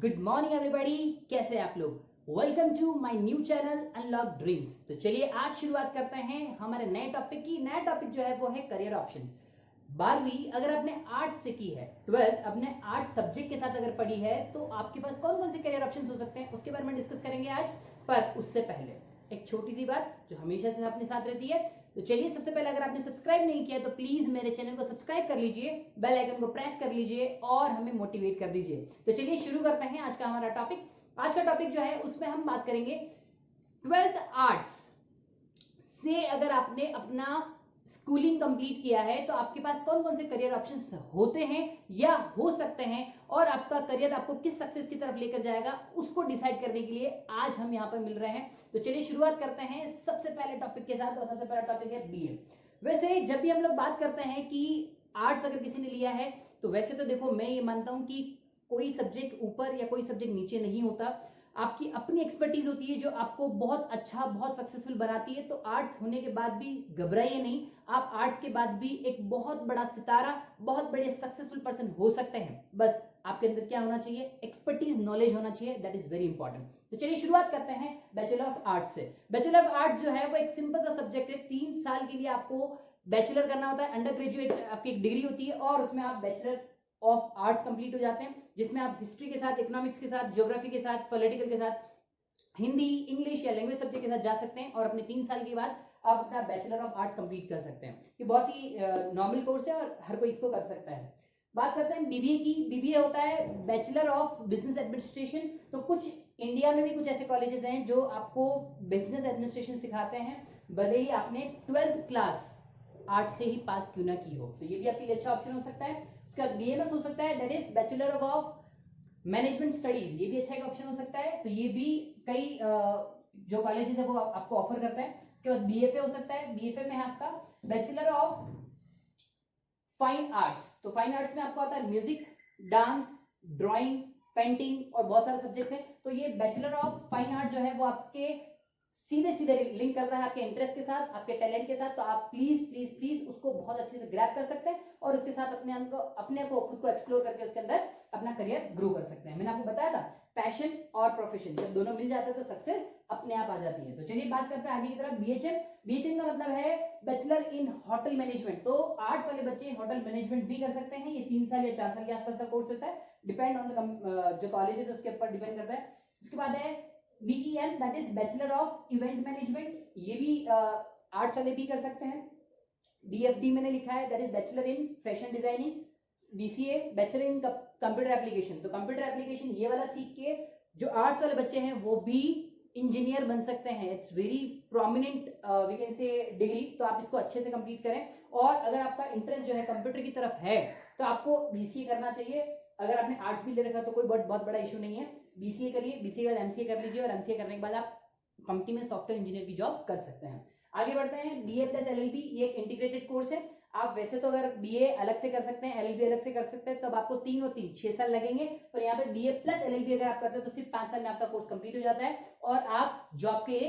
Good morning everybody, कैसे हैं आप लोग। Welcome to my new channel unlock dreams. तो चलिए आज शुरुआत करते हैं हमारे नए टॉपिक की। नया टॉपिक जो है वो है करियर ऑप्शंस। 12वीं अगर आपने आर्ट्स से की है, 12th अपने आर्ट्स सब्जेक्ट के साथ अगर पढ़ी है, तो आपके पास कौन कौन से करियर ऑप्शंस हो सकते हैं उसके बारे में डिस्कस करेंगे आज। पर उससे पहले एक छोटी सी बात जो हमेशा से अपने साथ रहती है। तो चलिए सबसे पहले अगर आपने सब्सक्राइब नहीं किया तो प्लीज मेरे चैनल को सब्सक्राइब कर लीजिए, बेल आइकन को प्रेस कर लीजिए और हमें मोटिवेट कर दीजिए। तो चलिए शुरू करते हैं आज का हमारा टॉपिक। आज का टॉपिक जो है उसमें हम बात करेंगे 12th आर्ट्स से अगर आपने अपना स्कूलिंग कंप्लीट किया है तो आपके पास कौन कौन से करियर ऑप्शंस होते हैं या हो सकते हैं, और आपका करियर आपको किस सक्सेस की तरफ लेकर जाएगा उसको डिसाइड करने के लिए आज हम यहां पर मिल रहे हैं। तो चलिए शुरुआत करते हैं सबसे पहले टॉपिक के साथ, और सबसे पहला टॉपिक है बीए। वैसे जब भी हम लोग बात करते हैं कि आर्ट्स अगर किसी ने लिया है, तो वैसे तो देखो मैं ये मानता हूं कि कोई सब्जेक्ट ऊपर या कोई सब्जेक्ट नीचे नहीं होता। आपकी अपनी एक्सपर्टीज होती है जो आपको बहुत अच्छा, बहुत सक्सेसफुल बनाती है। तो आर्ट्स होने के बाद भी घबराइए नहीं, आप आर्ट्स के बाद भी एक बहुत बड़ा सितारा, बहुत बड़े सक्सेसफुल पर्सन हो सकते हैं। बस आपके अंदर क्या होना चाहिए, एक्सपर्टीज, नॉलेज होना चाहिए, दैट इज वेरी इंपॉर्टेंट। तो चलिए शुरुआत करते हैं बैचलर ऑफ आर्ट्स से। बैचलर ऑफ आर्ट्स जो है वो एक सिंपल सा सब्जेक्ट है। 3 साल के लिए आपको बैचलर करना होता है, अंडर ग्रेजुएट आपकी एक डिग्री होती है और उसमें आप बैचलर ऑफ आर्ट्स कंप्लीट हो जाते हैं, जिसमें आप हिस्ट्री के साथ, इकोनॉमिक्स के साथ, ज्योग्राफी के साथ, पॉलिटिकल के साथ, हिंदी, इंग्लिश या लैंग्वेज सब्जेक्ट के साथ जा सकते हैं और अपने 3 साल के बाद आप अपना बैचलर ऑफ आर्ट्स कंप्लीट कर सकते हैं। ये बहुत ही नॉर्मल कोर्स है और हर कोई इसको कर सकता है। बात करते हैं बीबीए की। बीबीए होता है बैचलर ऑफ बिजनेस एडमिनिस्ट्रेशन। तो कुछ इंडिया में भी कुछ ऐसे कॉलेजेस हैं जो आपको बिजनेस एडमिनिस्ट्रेशन सिखाते हैं, भले ही आपने 12th क्लास आर्ट्स से ही पास क्यों ना की हो। तो ये भी आपके लिए अच्छा ऑप्शन हो सकता है। उसका बीएमएस हो सकता है, that is bachelor of management studies, ये भी अच्छा एक ऑप्शन हो सकता है। तो ये भी कई जो कॉलेजेस है वो आपको ऑफर करता है। उसके बाद बीएफए हो सकता है। बीएफए में है आपका बैचलर ऑफ फाइन आर्ट्स। तो फाइन आर्ट्स में आपको आता है म्यूजिक, डांस, ड्राइंग, पेंटिंग और बहुत सारे सब्जेक्ट्स हैं। तो ये बैचलर ऑफ फाइन आर्ट जो है वो आपके सीधे सीधे लिंक कर रहा है आपके इंटरेस्ट के साथ, आपके टैलेंट के साथ। तो आप प्लीज प्लीज प्लीज उसको बहुत अच्छे से ग्रैब कर सकते हैं और उसके साथ अपने को खुद को एक्सप्लोर करके उसके अंदर अपना करियर ग्रो कर सकते हैं। मैंने आपको बताया था पैशन और प्रोफेशन जब दोनों मिल जाते हैं तो सक्सेस अपने आप आ जाती है। तो चलिए बात करते हैं आगे की तरफ। बीएचएम। बीएचएम का मतलब है बैचलर इन होटल मैनेजमेंट। तो आर्ट्स वाले बच्चे होटल मैनेजमेंट भी कर सकते हैं। ये 3 साल या 4 साल के आसपास का कोर्स होता है, डिपेंड ऑन द जो कॉलेज है उसके ऊपर डिपेंड करता है। उसके बाद है BEM, that is bachelor of event management. ये भी आर्ट्स वाले भी कर सकते हैं। BFD मैंने लिखा है, that is bachelor in fashion designing. BCA bachelor in computer application. तो कंप्यूटर एप्लीकेशन ये वाला सीख के जो आर्ट्स वाले बच्चे हैं वो भी इंजीनियर बन सकते हैं। It's very prominent we can say degree. तो आप इसको अच्छे से कंप्लीट करें। और अगर आपका इंटरेस्ट जो है कंप्यूटर की तरफ है तो आपको BCA करना चाहिए। अगर आपने आर्ट्स भी ले रखा तो कोई बहुत बड़ा इशू नहीं है। BCA करिए, BCA के बाद MCA कर लीजिए और MCA करने के बाद आप कंपनी में सॉफ्टवेयर इंजीनियर की जॉब कर सकते हैं। आगे बढ़ते हैं। BA प्लस LLB, ये एक इंटीग्रेटेड कोर्स है। आप वैसे तो अगर BA अलग से कर सकते हैं, LLB अलग से कर सकते हैं, तब आपको 3 और 3 6 साल लगेंगे। पर यहाँ पे BA प्लस LLB अगर आप करते हैं तो सिर्फ 5 साल में आपका कोर्स कंप्लीट हो जाता है और आप जॉब के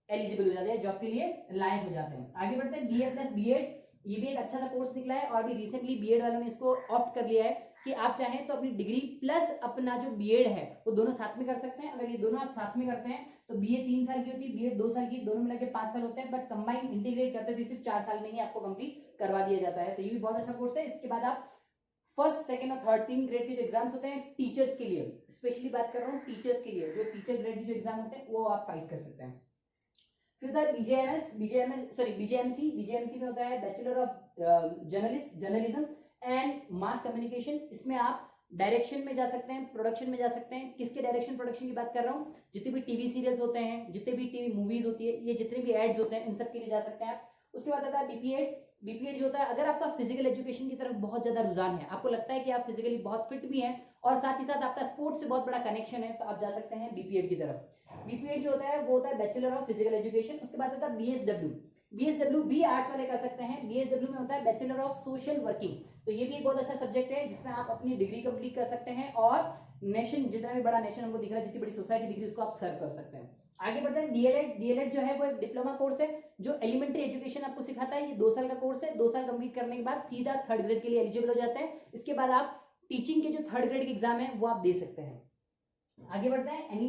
एलिजिबल हो जाते हैं, जॉब के लिए लायक हो जाते हैं। आगे बढ़ते हैं। BA प्लस BEd, ये भी एक अच्छा सा कोर्स निकला है और भी रिसेंटली BEd वालों ने इसको ऑप्ट कर लिया है कि आप चाहें तो अपनी डिग्री प्लस अपना जो BEd है वो दोनों साथ में कर सकते हैं। अगर ये दोनों आप साथ में करते हैं तो BA 3 साल की होती है, BEd 2 साल की, दोनों मिला के 5 साल होते हैं। बट कंबाइन इंटीग्रेट करते हैं तो सिर्फ 4 साल में ही आपको कंप्लीट करवा दिया जाता है। तो ये भी बहुत अच्छा कोर्स है। इसके बाद आप फर्स्ट, सेकंड और थर्ड 3 ग्रेड के जो एग्जाम्स होते हैं टीचर्स के लिए, स्पेशली बात कर रहा हूँ टीचर्स के लिए, जो टीचर ग्रेड के जो एग्जाम होते हैं वो आप फाइट कर सकते हैं। फिर BJMC में होता है bachelor of journalism and mass communication. इसमें आप डायरेक्शन में जा सकते हैं, प्रोडक्शन में जा सकते हैं। किसके डायरेक्शन प्रोडक्शन की बात कर रहा हूँ, जितने भी टीवी सीरियल्स होते हैं, जितने भी टीवी मूवीज होती है, ये जितने भी एड्स होते हैं, इन सब के लिए जा सकते हैं आप। उसके बाद आता है BPEd। BPEd जो होता है, अगर आपका फिजिकल एजुकेशन की तरफ बहुत ज्यादा रुझान है, आपको लगता है कि आप फिजिकली बहुत फिट भी हैं और साथ ही साथ आपका स्पोर्ट्स से बहुत बड़ा कनेक्शन है, तो आप जा सकते हैं BPEd की तरफ। BPEd जो होता है वो होता है बैचलर ऑफ फिजिकल एजुकेशन। उसके बाद आता है BSW। BSW भी आर्ट्स वाले कर सकते हैं। BSW में होता है बैचलर ऑफ सोशल वर्किंग। तो ये भी एक बहुत अच्छा सब्जेक्ट है जिसमें आप अपनी डिग्री कंप्लीट कर सकते हैं और नेशन, जितना भी बड़ा नेशन हमको दिख रहा है, जितनी बड़ी सोसाइटी दिख रही है, उसको आप सर्व कर सकते हैं। आगे बढ़ते हैं। DLED जो है वो एक डिप्लोमा कोर्स है जो एलिमेंट्री एजुकेशन आपको सिखाता है। ये 2 साल का कोर्स है। 2 साल कंप्लीट करने के बाद सीधा 3rd ग्रेड के लिए एलिजिबल हो जाते हैं। इसके बाद आप टीचिंग के जो 3rd ग्रेड के एग्जाम है वो आप दे सकते हैं। आगे बढ़ते हैं।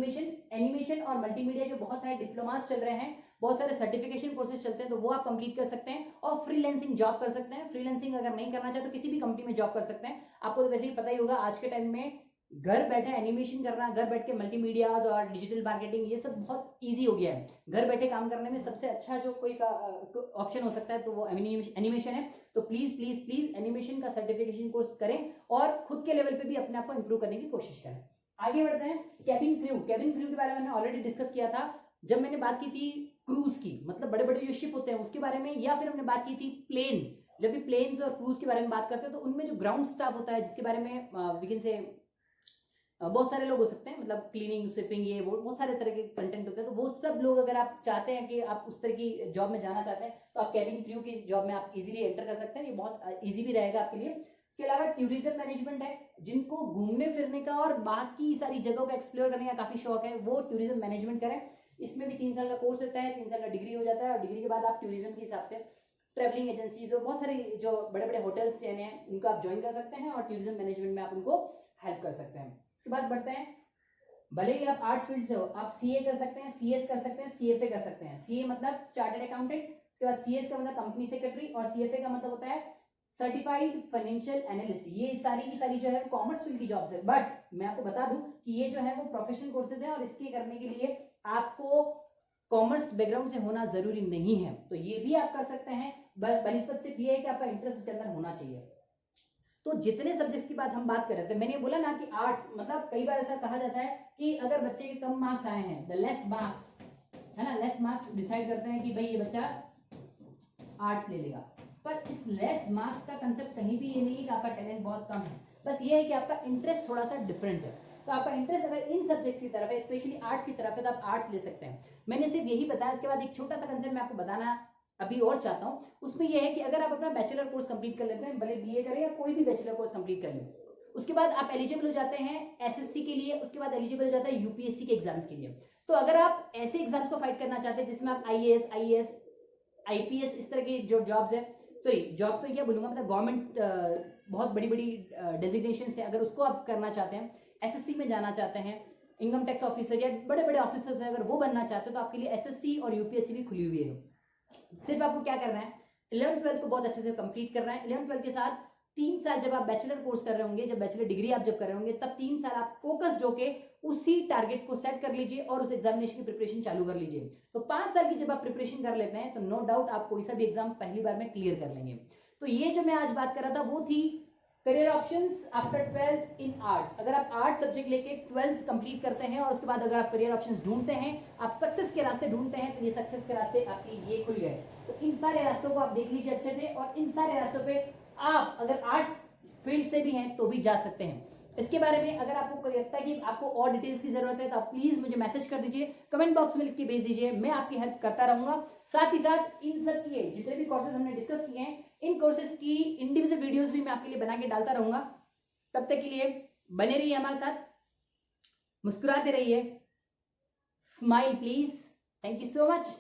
एनिमेशन और मल्टीमीडिया के बहुत सारे डिप्लोमास चल रहे हैं, बहुत सारे सर्टिफिकेशन कोर्सेज चलते हैं, तो वो आप कंप्लीट कर सकते हैं और फ्रीलांसिंग जॉब कर सकते हैं। फ्रीलांसिंग अगर नहीं करना चाहे तो किसी भी कंपनी में जॉब कर सकते हैं। आपको तो वैसे ही पता ही होगा आज के टाइम में घर बैठे एनिमेशन करना, घर बैठ के मल्टीमीडियाज और डिजिटल मार्केटिंग, ये सब बहुत इजी हो गया है। घर बैठे काम करने में सबसे अच्छा जो कोई ऑप्शन हो सकता है तो वो एनिमेशन है। तो प्लीज प्लीज प्लीज एनिमेशन का सर्टिफिकेशन कोर्स करें और खुद के लेवल पे भी अपने आप को इंप्रूव करने की कोशिश करें। आगे बढ़ते हैं। केबिन क्रू के बारे में मैंने ऑलरेडी डिस्कस किया था जब मैंने बात की थी क्रूज की, मतलब बड़े बड़े जो शिप होते हैं उसके बारे में, या फिर हमने बात की थी प्लेन। जब भी प्लेन्स और क्रूज के बारे में बात करते हैं तो उनमें जो ग्राउंड स्टाफ होता है जिसके बारे में वी से बहुत सारे लोग हो सकते हैं, मतलब क्लीनिंग, स्वीपिंग, ये वो बहुत सारे तरह के कंटेंट होते हैं। तो वो सब लोग अगर आप चाहते हैं कि आप उस तरह की जॉब में जाना चाहते हैं तो आप कैबिन क्रू की जॉब में आप इजीली एंटर कर सकते हैं। ये बहुत इजी भी रहेगा आपके लिए। इसके अलावा टूरिज्म मैनेजमेंट है, जिनको घूमने फिरने का और बाकी सारी जगहों का एक्सप्लोर करने का काफी शौक है वो टूरिज्म मैनेजमेंट करें। इसमें भी 3 साल का कोर्स रहता है, 3 साल का डिग्री हो जाता है और डिग्री के बाद आप टूरिज्म के हिसाब से ट्रैवलिंग एजेंसीज और बहुत सारी जो बड़े बड़े होटल्स चेन है उनको आप ज्वाइन कर सकते हैं और टूरिज्म मैनेजमेंट में आप उनको हेल्प कर सकते हैं। उसके बाद बढ़ते हैं। भले ही आप आर्ट्स फील्ड से हो, आप सीए कर सकते हैं, सीएस कर सकते हैं, सीएफए कर सकते हैं। सीए मतलब चार्टर्ड अकाउंटेंट, उसके बाद सीएस का मतलब कंपनी सेक्रेटरी और सीएफए का मतलब होता है सर्टिफाइड फाइनेंशियल एनालिस्ट। ये सारी की सारी जो है कॉमर्स फील्ड की जॉब्स है, बट मैं आपको बता दूं कि ये जो है वो प्रोफेशनल कोर्सेज है और इसके करने के लिए आपको कॉमर्स बैकग्राउंड से होना जरूरी नहीं है, तो ये भी आप कर सकते हैं। बनिस्पत सिर्फ ये है कि आपका इंटरेस्ट उसके अंदर होना चाहिए। तो जितने सब्जेक्ट्स की बात हम बात कर रहे थे, मैंने बोला ना कि आर्ट्स, मतलब कई बार ऐसा कहा जाता है कि अगर बच्चे के कम मार्क्स आए हैं, द लेस मार्क्स, है ना, लेस मार्क्स डिसाइड करते हैं कि भाई ये बच्चा आर्ट्स ले लेगा। पर इस लेस मार्क्स का कंसेप्ट कहीं भी ये नहीं है कि आपका टैलेंट बहुत कम है, बस ये है कि आपका इंटरेस्ट थोड़ा सा डिफरेंट है। तो आपका इंटरेस्ट अगर इन सब्जेक्ट्स की तरफ है, स्पेशली आर्ट्स की तरफ है, तो आप आर्ट्स ले सकते हैं। मैंने सिर्फ यही बताया। इसके बाद एक छोटा सा कंसेप्ट मैं आपको बताना अभी और चाहता हूं, उसमें यह है कि अगर आप अपना बैचलर कोर्स कंप्लीट कर लेते हैं, भले बीए करें या कोई भी बैचलर कोर्स कंप्लीट कर लें, उसके बाद आप एलिजिबल हो जाते हैं एसएससी के लिए, उसके बाद एलिजिबल हो जाता है यूपीएससी के एग्जाम्स के लिए। तो अगर आप ऐसे एग्जाम्स को फाइट करना चाहते हैं जिसमें आप आईएएस आईपीएस इस तरह की जो जॉब्स है, सॉरी जॉब तो क्या बोलूंगा, मतलब गवर्नमेंट बहुत बड़ी बड़ी डेजिग्नेशन है, अगर उसको आप करना चाहते हैं, एसएससी में जाना चाहते हैं, इनकम टैक्स ऑफिसर या बड़े बड़े ऑफिसर्स हैं, अगर वो बनना चाहते हैं तो आपके लिए एसएससी और यूपीएससी भी खुली हुई है। सिर्फ आपको क्या करना है, 11th-12th को बहुत अच्छे से कंप्लीट करना है। 11th-12th के साथ 3 साल जब आप बैचलर कोर्स कर रहे होंगे, जब बैचलर डिग्री आप जब कर रहे होंगे, तब 3 साल आप फोकस जो के उसी टारगेट को सेट कर लीजिए और उस एग्जामिनेशन की प्रिपरेशन चालू कर लीजिए। तो 5 साल की जब आप प्रिपरेशन कर लेते हैं तो नो डाउट आप कोई सा भी एग्जाम पहली बार में क्लियर कर लेंगे। तो ये जो मैं आज बात कर रहा था वो थी career options after 12th in arts. अगर आप आर्ट्स सब्जेक्ट लेके 12th कंप्लीट करते हैं और उसके बाद अगर आप करियर ऑप्शंस ढूंढते हैं, आप सक्सेस के रास्ते ढूंढते हैं, तो ये सक्सेस के रास्ते आपके ये खुल गए। तो इन सारे रास्तों को आप देख लीजिए अच्छे से, और इन सारे रास्तों पे आप अगर आर्ट्स फील्ड से भी हैं तो भी जा सकते हैं। इसके बारे में अगर आपको कोई लगता है कि आपको और डिटेल्स की जरूरत है तो आप प्लीज मुझे मैसेज कर दीजिए, कमेंट बॉक्स में लिख के भेज दीजिए, मैं आपकी हेल्प करता रहूंगा। साथ ही साथ इन सब के जितने भी कोर्सेज हमने डिस्कस किए हैं, इन कोर्सेज की इंडिविजुअल वीडियोस भी मैं आपके लिए बना के डालता रहूंगा। तब तक के लिए बने रहिए हमारे साथ, मुस्कुराते रहिए, smile please. Thank you so much.